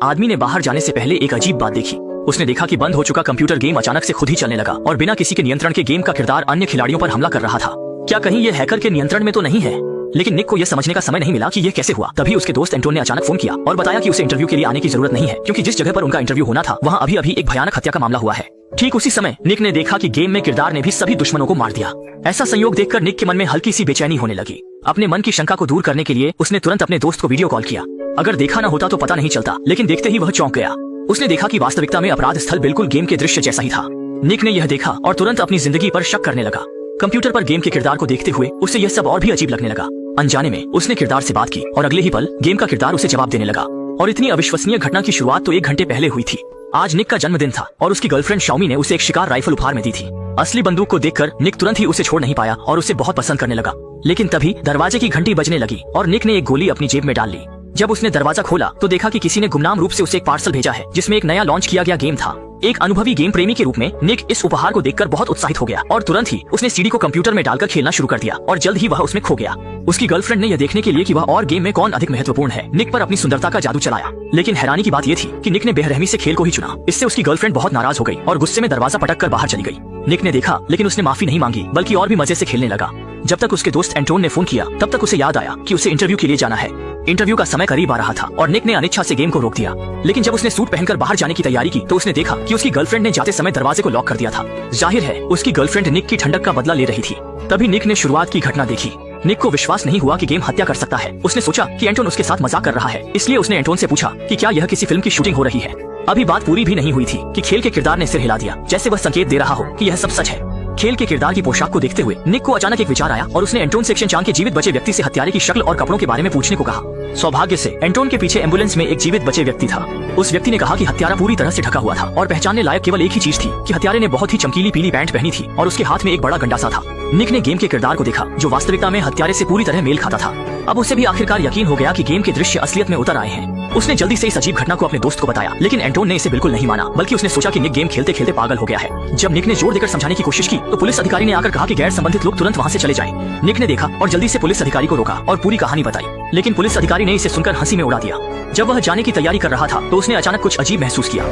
आदमी ने बाहर जाने से पहले एक अजीब बात देखी। उसने देखा कि बंद हो चुका कंप्यूटर गेम अचानक से खुद ही चलने लगा और बिना किसी के नियंत्रण के गेम का किरदार अन्य खिलाड़ियों पर हमला कर रहा था। क्या कहीं यह हैकर के नियंत्रण में तो नहीं है? लेकिन निक को यह समझने का समय नहीं मिला कि यह कैसे हुआ। तभी उसके दोस्त एंटोन ने अचानक फोन किया और बताया कि उसे इंटरव्यू के लिए आने की जरूरत नहीं है, क्योंकि जिस जगह पर उनका इंटरव्यू होना था वहाँ अभी अभी एक भयानक हत्या का मामला हुआ है। ठीक उसी समय निक ने देखा कि गेम में किरदार ने भी सभी दुश्मनों को मार दिया। ऐसा संयोग देखकर निक के मन में हल्की सी बेचैनी होने लगी। अपने मन की शंका को दूर करने के लिए उसने तुरंत अपने दोस्त को वीडियो कॉल किया। अगर देखा न होता तो पता नहीं चलता, लेकिन देखते ही वह चौंक गया। उसने देखा कि वास्तविकता में अपराध स्थल बिल्कुल गेम के दृश्य जैसा ही था। निक ने यह देखा और तुरंत अपनी जिंदगी पर शक करने लगा। कंप्यूटर पर गेम के किरदार को देखते हुए उसे यह सब और भी अजीब लगने लगा। अनजाने में उसने किरदार से बात की और अगले ही पल गेम का किरदार उसे जवाब देने लगा। और इतनी अविश्वसनीय घटना की शुरुआत तो 1 घंटे पहले हुई थी। आज निक का जन्मदिन था और उसकी गर्लफ्रेंड शाओमी ने उसे एक शिकार राइफल उपहार में दी थी। असली बंदूक को देखकर निक तुरंत ही उसे छोड़ नहीं पाया और उसे बहुत पसंद करने लगा। लेकिन तभी दरवाजे की घंटी बजने लगी और निक ने एक गोली अपनी जेब में डाल ली। जब उसने दरवाजा खोला तो देखा कि किसी ने गुमनाम रूप से उसे एक पार्सल भेजा है, जिसमें एक नया लॉन्च किया गया गेम था। एक अनुभवी गेम प्रेमी के रूप में निक इस उपहार को देखकर बहुत उत्साहित हो गया और तुरंत ही उसने सीडी को कंप्यूटर में डालकर खेलना शुरू कर दिया और जल्द ही वह उसमें खो गया। उसकी गर्लफ्रेंड ने यह देखने के लिए कि वह और गेम में कौन अधिक महत्वपूर्ण है, निक पर अपनी सुंदरता का जादू चलाया। लेकिन हैरानी की बात यह थी कि निक ने बेरहमी से खेल को ही चुना। इससे उसकी गर्लफ्रेंड बहुत नाराज हो गई और गुस्से में दरवाजा पटक कर बाहर चली गई। निक ने देखा, लेकिन उसने माफी नहीं मांगी, बल्कि और भी मजे से खेलने लगा। जब तक उसके दोस्त एंटोन ने फोन किया तब तक उसे याद आया कि उसे इंटरव्यू के लिए जाना है। इंटरव्यू का समय करीब आ रहा था और निक ने अनिच्छा से गेम को रोक दिया। लेकिन जब उसने सूट पहनकर बाहर जाने की तैयारी की तो उसने देखा कि उसकी गर्लफ्रेंड ने जाते समय दरवाजे को लॉक कर दिया था। जाहिर है उसकी गर्लफ्रेंड निक की ठंडक का बदला ले रही थी। तभी निक ने शुरुआत की घटना देखी। निक को विश्वास नहीं हुआ कि गेम हत्या कर सकता है। उसने सोचा कि एंटोन उसके साथ मजाक कर रहा है, इसलिए उसने एंटोन से पूछा कि क्या यह किसी फिल्म की शूटिंग हो रही है। अभी बात पूरी भी नहीं हुई थी कि खेल के किरदार ने सिर हिला दिया, जैसे वह संकेत दे रहा हो कि यह सब सच है। खेल के किरदार की पोशाक को देखते हुए निक को अचानक एक विचार आया और उसने एंटोन से एक्शन चांग के जीवित बचे व्यक्ति से हत्यारे की शक्ल और कपड़ों के बारे में पूछने को कहा। सौभाग्य से एंटोन के पीछे एम्बुलेंस में एक जीवित बचे व्यक्ति था। उस व्यक्ति ने कहा कि हत्यारा पूरी तरह से ढका हुआ था और पहचानने लायक केवल एक ही चीज थी कि हत्यारे ने बहुत ही चमकीली पीली पैंट पहनी थी और उसके हाथ में एक बड़ा गंडासा था। निक ने गेम के किरदार को देखा जो वास्तविकता में हत्यारे से पूरी तरह मेल खाता था। अब उसे भी आखिरकार यकीन हो गया कि गेम के दृश्य असलियत में उतर आए हैं। उसने जल्दी से इस अजीब घटना को अपने दोस्त को बताया, लेकिन एंटोन ने इसे बिल्कुल नहीं माना, बल्कि उसने सोचा कि निक गेम खेलते खेलते पागल हो गया है। जब निक ने जोर देकर समझाने की कोशिश की तो पुलिस अधिकारी ने आकर कहा कि गैर संबंधित लोग तुरंत वहाँ से चले जाएं। निक ने देखा और जल्दी से पुलिस अधिकारी को रोका और पूरी कहानी बताई, लेकिन पुलिस अधिकारी ने इसे सुनकर हंसी में उड़ा दिया। जब वह जाने की तैयारी कर रहा था तो उसने अचानक कुछ अजीब महसूस किया।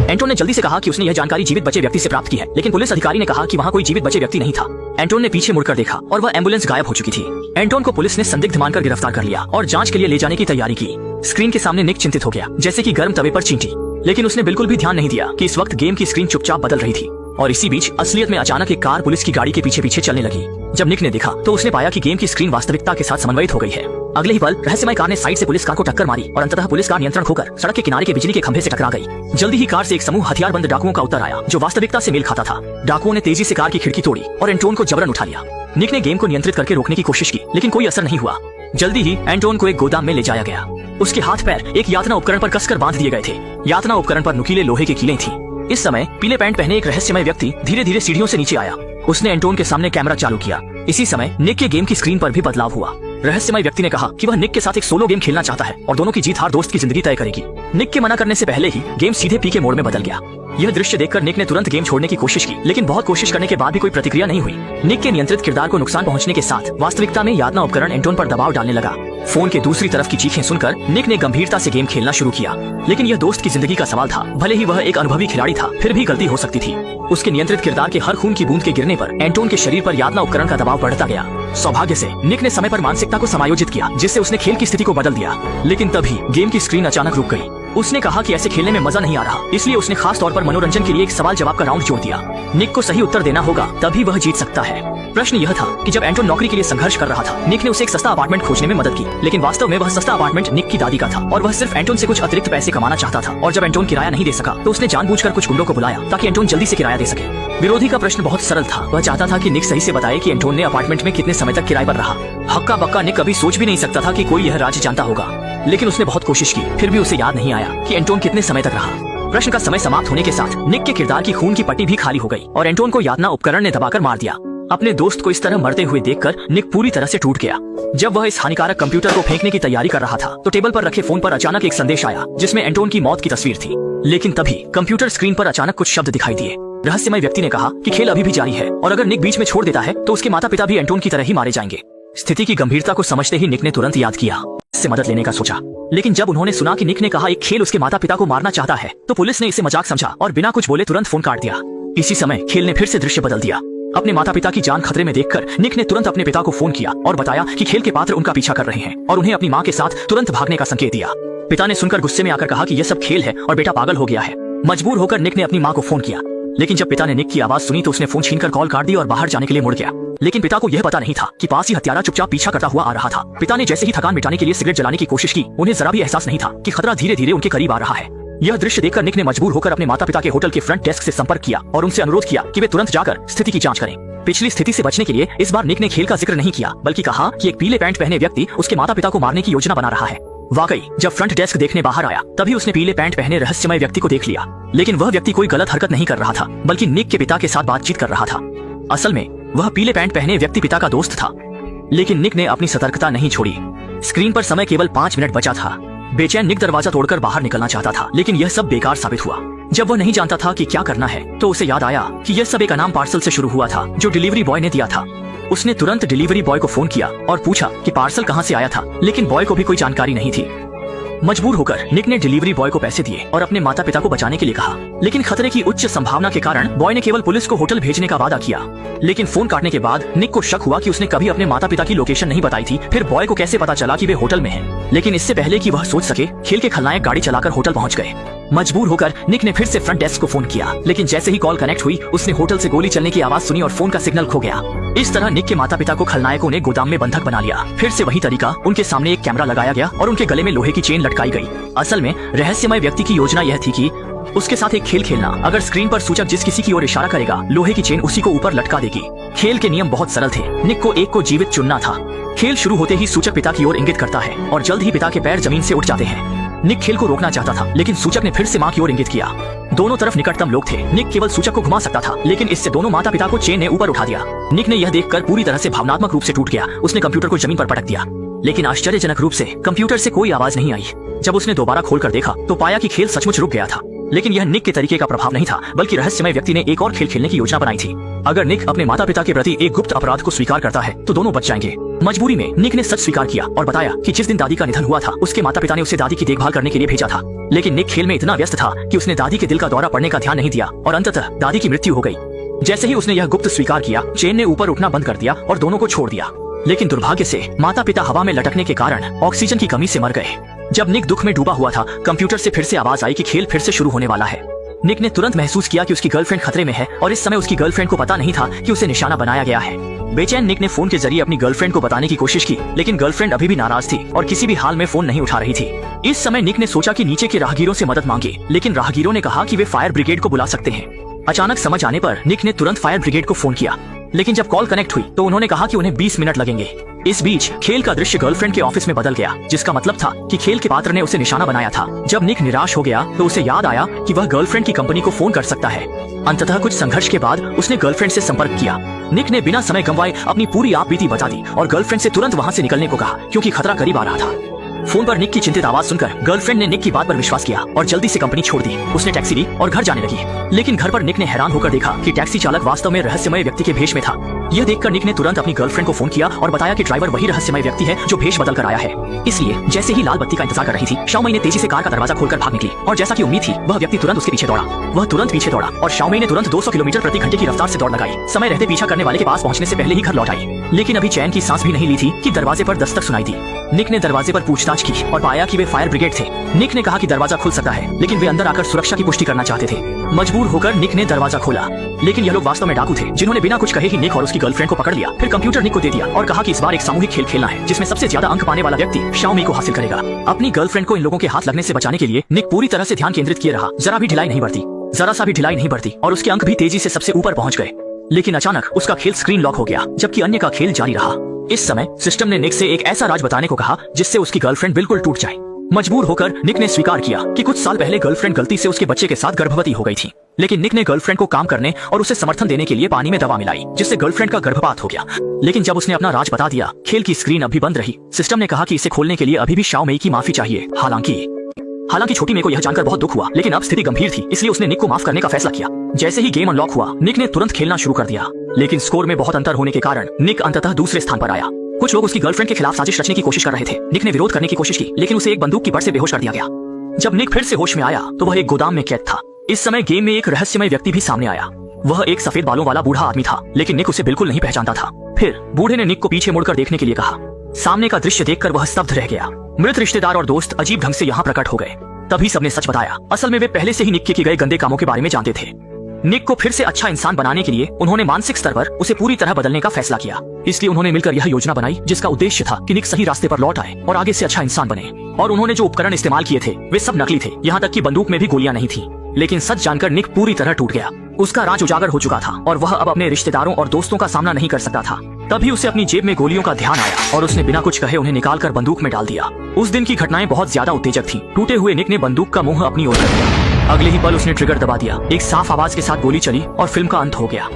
एंटोन ने जल्दी से कहा कि उसने यह जानकारी जीवित बचे व्यक्ति से प्राप्त की है, लेकिन पुलिस अधिकारी ने कहा कि वहाँ कोई जीवित बचे व्यक्ति नहीं था। एंटोन ने पीछे मुड़कर देखा और वह एम्बुलेंस गायब हो चुकी थी। एंटोन को पुलिस ने संदिग्ध मानकर गिरफ्तार कर लिया और जांच के लिए ले जाने की तैयारी की। स्क्रीन के सामने निक चिंतित हो गया, जैसे कि गर्म तवे पर चींटी, लेकिन उसने बिल्कुल भी ध्यान नहीं दिया कि इस वक्त गेम की स्क्रीन चुपचाप बदल रही थी। और इसी बीच असलियत में अचानक एक कार पुलिस की गाड़ी के पीछे पीछे चलने लगी। जब निक ने देखा तो उसने पाया कि गेम की स्क्रीन वास्तविकता के साथ समन्वयित हो गई है। अगले ही पल रहस्यमय कार ने साइड से पुलिस कार को टक्कर मारी और अंततः पुलिस कार नियंत्रण खोकर सड़क के किनारे के बिजली के खंभे से टकरा गई। जल्दी ही कार से एक समूह हथियारबंद डाकुओं का उत्तर आया जो वास्तविकता से मेल खाता था। डाकुओं ने तेजी से कार की खिड़की तोड़ी और एंटोन को जबरन उठा लिया। निक ने गेम को नियंत्रित करके रोकने की कोशिश की, लेकिन कोई असर नहीं हुआ। जल्दी ही एंटोन को एक गोदाम में ले जाया गया। उसके हाथ पैर एक यातना उपकरण पर कसकर बांध दिए गए थे। यातना उपकरण पर नुकीले लोहे की कीलें थीं। इस समय पीले पैंट पहने एक रहस्यमय व्यक्ति धीरे धीरे सीढ़ियों से नीचे आया। उसने एंटोन के सामने कैमरा चालू किया। इसी समय निक के गेम की स्क्रीन पर भी बदलाव हुआ। रहस्यमय व्यक्ति ने कहा कि वह निक के साथ एक सोलो गेम खेलना चाहता है और दोनों की जीत हार दोस्त की जिंदगी तय करेगी। निक के मना करने से पहले ही गेम सीधे पी के मोड में बदल गया। यह दृश्य देखकर निक ने तुरंत गेम छोड़ने की कोशिश की, लेकिन बहुत कोशिश करने के बाद भी कोई प्रतिक्रिया नहीं हुई। निक के नियंत्रित किरदार को नुकसान पहुंचने के साथ वास्तविकता में यातना उपकरण एंटोन पर दबाव डालने लगा। फोन के दूसरी तरफ की चीखें सुनकर निक ने गंभीरता से गेम खेलना शुरू किया, लेकिन यह दोस्त की जिंदगी का सवाल था। भले ही वह एक अनुभवी खिलाड़ी था, फिर भी गलती हो सकती थी। उसके नियंत्रित किरदार के हर खून की बूंद के गिरने पर एंटोन के शरीर पर यातना उपकरण का दबाव बढ़ता गया। सौभाग्य से निक ने समय पर मानसिकता को समायोजित किया, जिससे उसने खेल की स्थिति को बदल दिया। लेकिन तभी गेम की स्क्रीन अचानक रुक गई। उसने कहा कि ऐसे खेलने में मजा नहीं आ रहा, इसलिए उसने खास तौर पर मनोरंजन के लिए एक सवाल जवाब का राउंड जोड़ दिया। निक को सही उत्तर देना होगा, तभी वह जीत सकता है। प्रश्न यह था कि जब एंटोन नौकरी के लिए संघर्ष कर रहा था, निक ने उसे एक सस्ता अपार्टमेंट खोजने में मदद की, लेकिन वास्तव में वह सस्ता अपार्टमेंट निक की दादी का था और वह सिर्फ एंटोन से कुछ अतिरिक्त पैसे कमाना चाहता था। और जब एंटोन किराया नहीं दे सका तो उसने जानबूझकर कुछ गुंडों को बुलाया ताकि एंटोन जल्दी से किराया दे सके। विरोधी का प्रश्न बहुत सरल था। वह चाहता था कि निक सही से बताए कि एंटोन ने अपार्टमेंट में कितने समय तक किराए पर रहा। हक्का बक्का निक कभी सोच भी नहीं सकता था कि कोई यह राज जानता होगा, लेकिन उसने बहुत कोशिश की, फिर भी उसे याद नहीं आया कि एंटोन कितने समय तक रहा। प्रश्न का समय समाप्त होने के साथ निक के किरदार की खून की पट्टी भी खाली हो गई और एंटोन को यातना उपकरण ने दबाकर मार दिया। अपने दोस्त को इस तरह मरते हुए देखकर निक पूरी तरह से टूट गया। जब वह इस हानिकारक कंप्यूटर को फेंकने की तैयारी कर रहा था तो टेबल पर रखे फोन पर अचानक एक संदेश आया जिसमें एंटोन की मौत की तस्वीर थी। लेकिन तभी कंप्यूटर स्क्रीन पर अचानक कुछ शब्द दिखाई दिए। रहस्यमय व्यक्ति ने कहा कि खेल अभी भी जारी है और अगर निक बीच में छोड़ देता है तो उसके माता पिता भी एंटोन की तरह ही मारे जाएंगे। स्थिति की गंभीरता को समझते ही निक ने तुरंत याद किया से मदद लेने का सोचा। लेकिन जब उन्होंने सुना कि निक ने कहा एक खेल उसके माता पिता को मारना चाहता है, तो पुलिस ने इसे मजाक समझा और बिना कुछ बोले तुरंत फोन काट दिया। इसी समय खेल ने फिर से दृश्य बदल दिया। अपने माता पिता की जान खतरे में देखकर निक ने तुरंत अपने पिता को फोन किया और बताया कि खेल के पात्र उनका पीछा कर रहे हैं और उन्हें अपनी मां के साथ तुरंत भागने का संकेत दिया। पिता ने सुनकर गुस्से में आकर कहा कि यह सब खेल है और बेटा पागल हो गया है। मजबूर होकर निक ने अपनी मां को फोन किया, लेकिन जब पिता ने निक की आवाज सुनी तो उसने फोन छीनकर कॉल काट दी और बाहर जाने के लिए मुड़ गया। लेकिन पिता को यह पता नहीं था कि पास ही हत्यारा चुपचाप पीछा करता हुआ आ रहा था। पिता ने जैसे ही थकान मिटाने के लिए सिगरेट जलाने की कोशिश की, उन्हें जरा भी एहसास नहीं था कि खतरा धीरे धीरे उनके करीब आ रहा है। यह दृश्य देखकर निक ने मजबूर होकर अपने माता पिता के होटल के फ्रंट डेस्क से संपर्क किया और उनसे अनुरोध किया कि वे तुरंत जाकर स्थिति की जांच करें। पिछली स्थिति से बचने के लिए इस बार निक ने खेल का जिक्र नहीं किया, बल्कि कहा कि एक पीले पैंट पहने व्यक्ति उसके माता पिता को मारने की योजना बना रहा है। वाकई जब फ्रंट डेस्क देखने बाहर आया तभी उसने पीले पैंट पहने रहस्यमय व्यक्ति को देख लिया। लेकिन वह व्यक्ति कोई गलत हरकत नहीं कर रहा था, बल्कि निक के पिता के साथ बातचीत कर रहा था। असल में वह पीले पैंट पहने व्यक्ति पिता का दोस्त था। लेकिन निक ने अपनी सतर्कता नहीं छोड़ी। स्क्रीन पर समय केवल 5 मिनट बचा था। बेचैन निक दरवाजा तोड़कर बाहर निकलना चाहता था, लेकिन यह सब बेकार साबित हुआ। जब वह नहीं जानता था कि क्या करना है, तो उसे याद आया कि यह सब एक अनाम पार्सल से शुरू हुआ था जो डिलीवरी बॉय ने दिया था। उसने तुरंत डिलीवरी बॉय को फोन किया और पूछा कि पार्सल कहां से आया था, लेकिन बॉय को भी कोई जानकारी नहीं थी। मजबूर होकर निक ने डिलीवरी बॉय को पैसे दिए और अपने माता पिता को बचाने के लिए कहा। लेकिन खतरे की उच्च संभावना के कारण बॉय ने केवल पुलिस को होटल भेजने का वादा किया। लेकिन फोन काटने के बाद निक को शक हुआ कि उसने कभी अपने माता पिता की लोकेशन नहीं बताई थी। फिर बॉय को कैसे पता चला कि वे होटल में हैं? लेकिन इससे पहले कि वह सोच सके, खेल के खलनायक गाड़ी चलाकर होटल पहुंच गए। मजबूर होकर निक ने फिर से फ्रंट डेस्क को फोन किया, लेकिन जैसे ही कॉल कनेक्ट हुई उसने होटल से गोली चलने की आवाज सुनी और फोन का सिग्नल खो गया। इस तरह निक के माता पिता को खलनायकों ने गोदाम में बंधक बना लिया। फिर से वही तरीका, उनके सामने एक कैमरा लगाया गया और उनके गले में लोहे की चेन लटकाई गई। असल में रहस्यमय व्यक्ति की योजना यह थी कि उसके साथ एक खेल खेलना। अगर स्क्रीन पर सूचक जिस किसी की ओर इशारा करेगा, लोहे की चेन उसी को ऊपर लटका देगी। खेल के नियम बहुत सरल थे। निक को एक को जीवित चुनना था। खेल शुरू होते ही सूचक पिता की ओर इंगित करता है और जल्द ही पिता के पैर जमीन से उठ जाते हैं। निक खेल को रोकना चाहता था, लेकिन सूचक ने फिर से मां की ओर इंगित किया। दोनों तरफ निकटतम लोग थे। निक केवल सूचक को घुमा सकता था, लेकिन इससे दोनों माता पिता को चेन ने ऊपर उठा दिया। निक ने यह देखकर पूरी तरह से भावनात्मक रूप से टूट गया। उसने कंप्यूटर को जमीन पर पटक दिया, लेकिन आश्चर्यजनक रूप से कंप्यूटर से कोई आवाज नहीं आई। जब उसने दोबारा खोलकर देखा तो पाया कि खेल सचमुच रुक गया था। लेकिन यह निक के तरीके का प्रभाव नहीं था, बल्कि रहस्यमय व्यक्ति ने एक और खेल खेलने की योजना बनाई थी। अगर निक अपने माता पिता के प्रति एक गुप्त अपराध को स्वीकार करता है तो दोनों बच जाएंगे। मजबूरी में निक ने सच स्वीकार किया और बताया कि जिस दिन दादी का निधन हुआ था, उसके माता पिता ने उसे दादी की देखभाल करने के लिए भेजा था। लेकिन निक खेल में इतना व्यस्त था कि उसने दादी के दिल का दौरा पड़ने का ध्यान नहीं दिया और अंततः दादी की मृत्यु हो गई। जैसे ही उसने यह गुप्त स्वीकार किया, चेन ने ऊपर उठना बंद कर दिया और दोनों को छोड़ दिया। लेकिन दुर्भाग्य से माता पिता हवा में लटकने के कारण ऑक्सीजन की कमी से मर गए। जब निक दुख में डूबा हुआ था, कंप्यूटर से फिर से आवाज आई कि खेल फिर से शुरू होने वाला है। निक ने तुरंत महसूस किया कि उसकी गर्लफ्रेंड खतरे में है और इस समय उसकी गर्लफ्रेंड को पता नहीं था कि उसे निशाना बनाया गया है। बेचैन निक ने फोन के जरिए अपनी गर्लफ्रेंड को बताने की कोशिश की, लेकिन गर्लफ्रेंड अभी भी नाराज थी और किसी भी हाल में फोन नहीं उठा रही थी। इस समय निक ने सोचा कि नीचे के राहगीरों से मदद मांगे, लेकिन राहगीरों ने कहा कि वे फायर ब्रिगेड को बुला सकते हैं। अचानक समझ आने पर निक ने तुरंत फायर ब्रिगेड को फोन किया, लेकिन जब कॉल कनेक्ट हुई तो उन्होंने कहा कि उन्हें 20 मिनट लगेंगे। इस बीच खेल का दृश्य गर्लफ्रेंड के ऑफिस में बदल गया, जिसका मतलब था कि खेल के पात्र ने उसे निशाना बनाया था। जब निक निराश हो गया तो उसे याद आया कि वह गर्लफ्रेंड की कंपनी को फोन कर सकता है। अंततः कुछ संघर्ष के बाद उसने गर्लफ्रेंड से संपर्क किया। निक ने बिना समय गंवाए अपनी पूरी आपबीती बता दी और गर्लफ्रेंड से तुरंत वहां से निकलने को कहा, क्योंकि खतरा करीब आ रहा था। फोन पर निक की चिंतित आवाज सुनकर गर्लफ्रेंड ने निक की बात पर विश्वास किया और जल्दी से कंपनी छोड़ दी। उसने टैक्सी ली और घर जाने लगी। लेकिन घर पर निक ने हैरान होकर देखा कि टैक्सी चालक वास्तव में रहस्यमय व्यक्ति के भेष में था। यह देखकर निक ने तुरंत अपनी गर्लफ्रेंड को फोन किया और बताया कि ड्राइवर वही रहस्यमय व्यक्ति है जो भेष बदल कर आया है। इसलिए जैसे ही लाल बत्ती का इंतजार कर रही थी, शाओमी ने तेजी से कार का दरवाजा खोलकर भाग निकली और जैसा कि उम्मीद थी, वह व्यक्ति तुरंत उसके पीछे दौड़ा। वह तुरंत पीछे दौड़ा और शाओमी ने तुरंत 200 किलोमीटर प्रति घंटे की रफ्तार से दौड़ लगाई। समय रहते पीछा करने वाले के पास पहुंचने से पहले ही घर लौट आई। लेकिन अभी चैन की सांस भी नहीं ली थी कि दरवाजे पर दस्तक सुनाई दी। निक ने दरवाजे पर पूछताछ की और पाया कि वे फायर ब्रिगेड थे। निक ने कहा कि दरवाजा खुल सकता है, लेकिन वे अंदर आकर सुरक्षा की पुष्टि करना चाहते थे। मजबूर होकर निक ने दरवाजा खोला, लेकिन यह लोग वास्तव में डाकू थे, जिन्होंने बिना कुछ कहे ही निक और उसकी गर्लफ्रेंड को पकड़ लिया। फिर कंप्यूटर निक को दे दिया और कहा कि इस बार एक सामूहिक खेल खेलना है, जिसमें सबसे ज्यादा अंक पाने वाला व्यक्ति शाओमी को हासिल करेगा। अपनी गर्लफ्रेंड को इन लोगों के हाथ लगने से बचाने के लिए निक पूरी तरह से ध्यान केंद्रित किए रहा। जरा भी ढिलाई नहीं बरती, जरा सा भी ढिलाई नहीं बरती और उसके अंक भी तेजी से सबसे ऊपर पहुंच गए। लेकिन अचानक उसका खेल स्क्रीन लॉक हो गया, जबकि अन्य का खेल जारी रहा। इस समय सिस्टम ने निक से एक ऐसा राज बताने को कहा जिससे उसकी गर्लफ्रेंड बिल्कुल टूट जाए। मजबूर होकर निक ने स्वीकार किया कि कुछ साल पहले गर्लफ्रेंड गलती से उसके बच्चे के साथ गर्भवती हो गई थी। लेकिन निक ने गर्लफ्रेंड को काम करने और उसे समर्थन देने के लिए पानी में दवा मिलाई, जिससे गर्लफ्रेंड का गर्भपात हो गया। लेकिन जब उसने अपना राज बता दिया, खेल की स्क्रीन अभी बंद रही। सिस्टम ने कहा कि इसे खोलने के लिए अभी भी शाओमी की माफी चाहिए। हालांकि छोटी मे को यह जानकर बहुत दुख हुआ, लेकिन अब स्थिति गंभीर थी, इसलिए उसने निक को माफ करने का फैसला किया। जैसे ही गेम अनलॉक हुआ, निक ने तुरंत खेलना शुरू कर दिया। लेकिन स्कोर में बहुत अंतर होने के कारण निक अंततः दूसरे स्थान पर आया। कुछ लोग उसकी गर्लफ्रेंड के खिलाफ साजिश रचने की कोशिश कर रहे थे। निक ने विरोध करने की कोशिश की, लेकिन उसे एक बंदूक की बट से बेहोश कर दिया गया। जब निक फिर से होश में आया तो वह एक गोदाम में कैद था। इस समय गेम में एक रहस्यमय व्यक्ति भी सामने आया। वह एक सफेद बालों वाला बूढ़ा आदमी था, लेकिन निक उसे बिल्कुल नहीं पहचानता था। फिर बूढ़े ने निक को पीछे मुड़कर देखने के लिए कहा। सामने का दृश्य देखकर वह स्तब्ध रह गया। मृत रिश्तेदार और दोस्त अजीब ढंग से यहाँ प्रकट हो गए। तभी सबने सच बताया। असल में वे पहले से ही निक के किए गए गंदे कामों के बारे में जानते थे। निक को फिर से अच्छा इंसान बनाने के लिए उन्होंने मानसिक स्तर पर उसे पूरी तरह बदलने का फैसला किया। इसलिए उन्होंने मिलकर यह योजना बनाई जिसका उद्देश्य था कि निक सही रास्ते पर लौट आए और आगे से अच्छा इंसान बने। और उन्होंने जो उपकरण इस्तेमाल किए थे वे सब नकली थे, यहाँ तक कि बंदूक में भी गोलियां नहीं थी। लेकिन सच जानकर निक पूरी तरह टूट गया। उसका राज उजागर हो चुका था और वह अब अपने रिश्तेदारों और दोस्तों का सामना नहीं कर सकता था। तभी उसे अपनी जेब में गोलियों का ध्यान आया और उसने बिना कुछ कहे उन्हें निकालकर बंदूक में डाल दिया। उस दिन की घटनाएं बहुत ज्यादा उत्तेजक थी। टूटे हुए निक ने बंदूक का मुंह अपनी ओर कर दिया। अगले ही पल उसने ट्रिगर दबा दिया। एक साफ आवाज के साथ गोली चली और फिल्म का अंत हो गया।